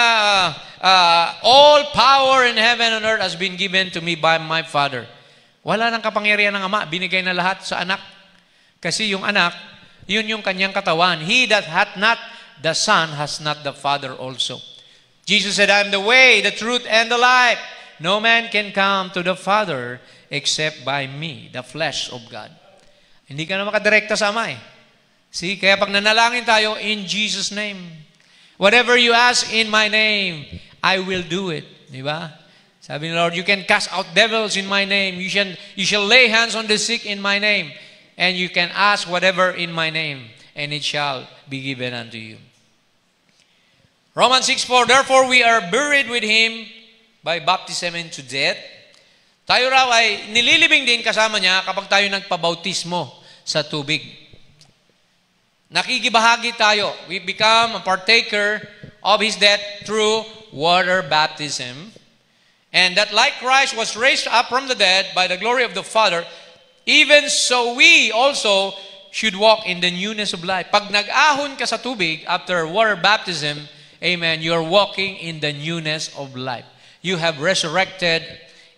all power in heaven and earth has been given to me by my Father. Wala nang kapangyarihan ng Ama. Binigay na lahat sa anak. Kasi yung anak, yun yung kanyang katawan. He that hath not the Son has not the Father also. Jesus said, I am the way, the truth, and the life. No man can come to the Father except by me, the flesh of God. Hindi ka na makadirekta sa Ama eh. See, kaya pag nanalangin tayo, in Jesus' name. Whatever you ask in my name, I will do it. Di ba? Sabi ni Lord, you can cast out devils in my name. You shall lay hands on the sick in my name. And you can ask whatever in my name, and it shall be given unto you. Romans 6:4, therefore we are buried with Him by baptism into death. Tayo raw ay nililibing din kasama niya kapag tayo nagpabautismo sa tubig. Nakikibahagi tayo. We become a partaker of His death through water baptism. And that like Christ was raised up from the dead by the glory of the Father, even so we also should walk in the newness of life. Pag nag-ahon ka sa tubig after water baptism, amen, you're walking in the newness of life. You have resurrected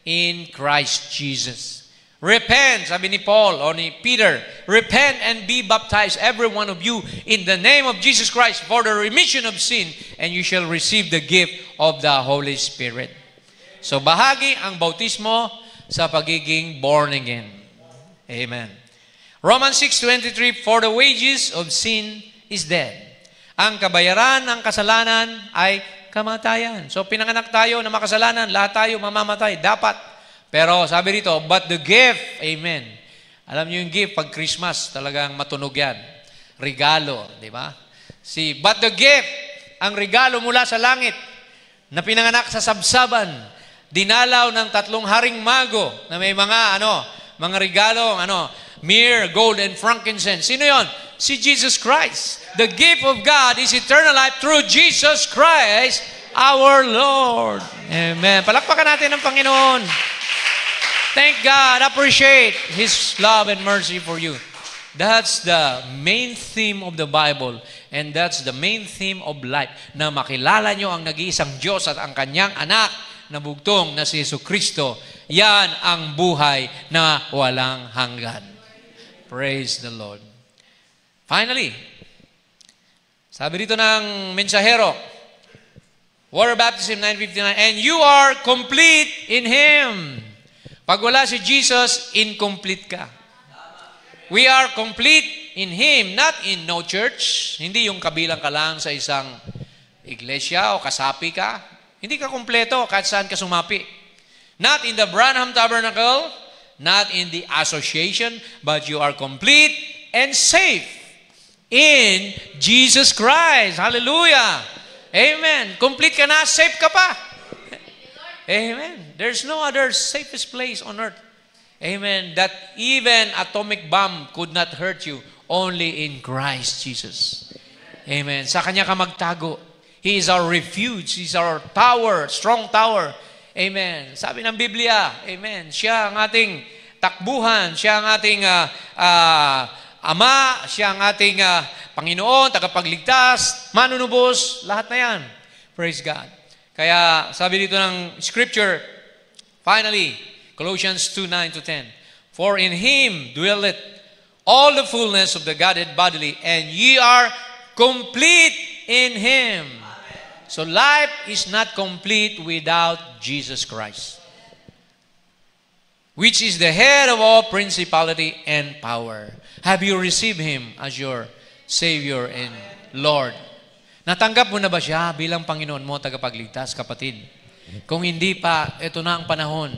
in Christ Jesus. Repent, sabi ni Paul o ni Peter, repent and be baptized, every one of you, in the name of Jesus Christ for the remission of sin, and you shall receive the gift of the Holy Spirit. So bahagi ang bautismo sa pagiging born again. Amen. Romans 6:23, for the wages of sin is death. Ang kabayaran ng kasalanan ay kamatayan. So pinanganak tayo na makasalanan, lahat tayo mamamatay. Dapat. Pero sabi rito, but the gift, amen. Alam niyo yung gift, pag Christmas, talagang matunog yan. Regalo, di ba? See, but the gift, ang regalo mula sa langit, na pinanganak sa sabsaban, dinalaw ng 3 haring mago, na may mga, mga regalong, myrrh, gold, and frankincense. Sino yon? Si Jesus Christ. The gift of God is eternal life through Jesus Christ, our Lord. Amen. Palakpakan natin ang Panginoon. Thank God. Appreciate His love and mercy for you. That's the main theme of the Bible. And that's the main theme of life. Na makilala nyo ang nag-iisang Diyos at ang kanyang anak na bugtong na si Jesucristo. Yan ang buhay na walang hanggan. Praise the Lord. Finally, sabi dito ng mensahero, Water Baptism 9:59, and you are complete in Him. Pag wala si Jesus, incomplete ka. We are complete in Him, not in no church. Hindi yung kabilang ka lang sa isang iglesia o kasapi ka. Hindi ka kompleto kahit saan ka sumapi. Not in the Branham Tabernacle, not in the association, but you are complete and safe in Jesus Christ. Hallelujah! Amen. Complete ka na, safe ka pa. Amen. There's no other safest place on earth. Amen. That even atomic bomb could not hurt you, only in Christ Jesus. Amen. Sa Kanya ka magtago. He is our refuge. He is our tower, strong tower. Amen. Sabi ng Biblia, amen, Siya ang ating takbuhan, Siya ang ating Ama, Siya ang ating Panginoon, tagapagligtas, manunubos, lahat na yan. Praise God. Kaya sabi dito ng Scripture, finally, Colossians 2:9-10, for in Him dwelleth all the fullness of the Godhead bodily, and ye are complete in Him. Amen. So life is not complete without Jesus Christ, which is the head of all principality and power. Have you received Him as your Savior and Lord? Natanggap mo na ba Siya bilang Panginoon mo, tagapagligtas, kapatid? Kung hindi pa, ito na ang panahon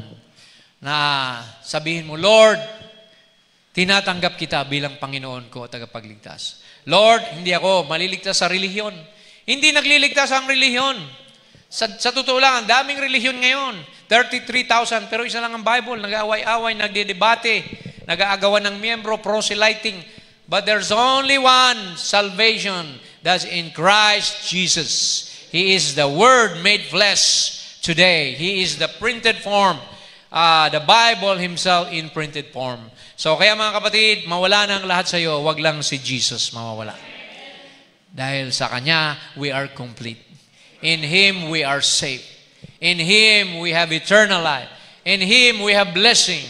na sabihin mo, Lord, tinatanggap kita bilang Panginoon ko, tagapagligtas. Lord, hindi ako maliligtas sa relihiyon. Hindi nagliligtas ang relihiyon. Sa totoo lang, ang daming relihiyon ngayon. 33,000, pero isa lang ang Bible. Nag-aaway-away, nagdedebate, nag-aagawan ng miyembro, proselyting. But there's only one salvation, that's in Christ Jesus. He is the Word made flesh today. He is the printed form. The Bible Himself in printed form. So kaya mga kapatid, mawala na ang lahat sa iyo, wag lang si Jesus mawawala. Dahil sa Kanya, we are complete. In Him, we are safe. In Him, we have eternal life. In Him, we have blessing.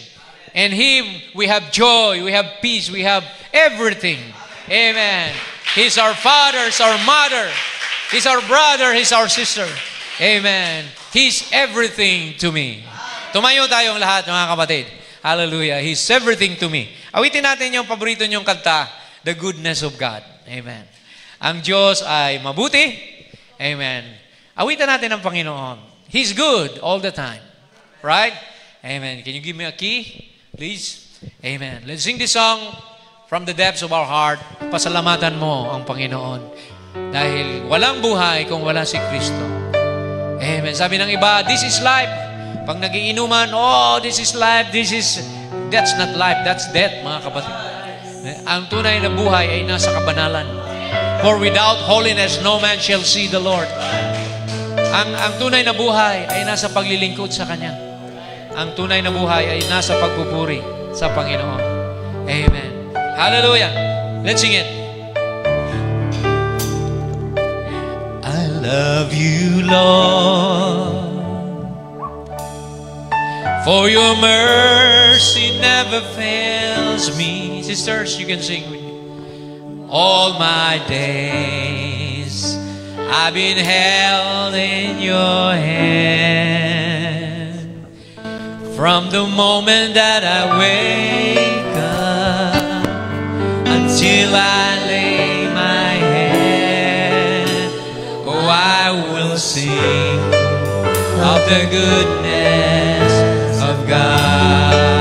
In Him, we have joy, we have peace, we have everything. Amen. He's our Father, He's our Mother, He's our brother, He's our sister. Amen. He's everything to me. Tumayo tayong lahat, mga kapatid. Hallelujah. He's everything to me. Awitin natin yung paborito niyong kanta, The Goodness of God. Amen. Ang Diyos ay mabuti. Amen. Awitin natin ang Panginoon. He's good all the time. Right? Amen. Can you give me a key, please? Amen. Let's sing this song from the depths of our heart. Pasalamatan mo ang Panginoon. Dahil walang buhay kung wala si Kristo. Amen. Sabi ng iba, this is life. Pag nagiinuman, oh, this is life, that's not life, that's death, mga kapatid. Ang tunay na buhay ay nasa kabanalan. For without holiness, no man shall see the Lord. Ang tunay na buhay ay nasa paglilingkod sa Kanya. Ang tunay na buhay ay nasa pagpupuri sa Panginoon. Amen. Hallelujah. Let's sing it. I love you, Lord. For your mercy never fails me. Sisters, you can sing with me. All my days I've been held in your hand. From the moment that I wake up until I lay my head, oh, I will sing of the goodness of God.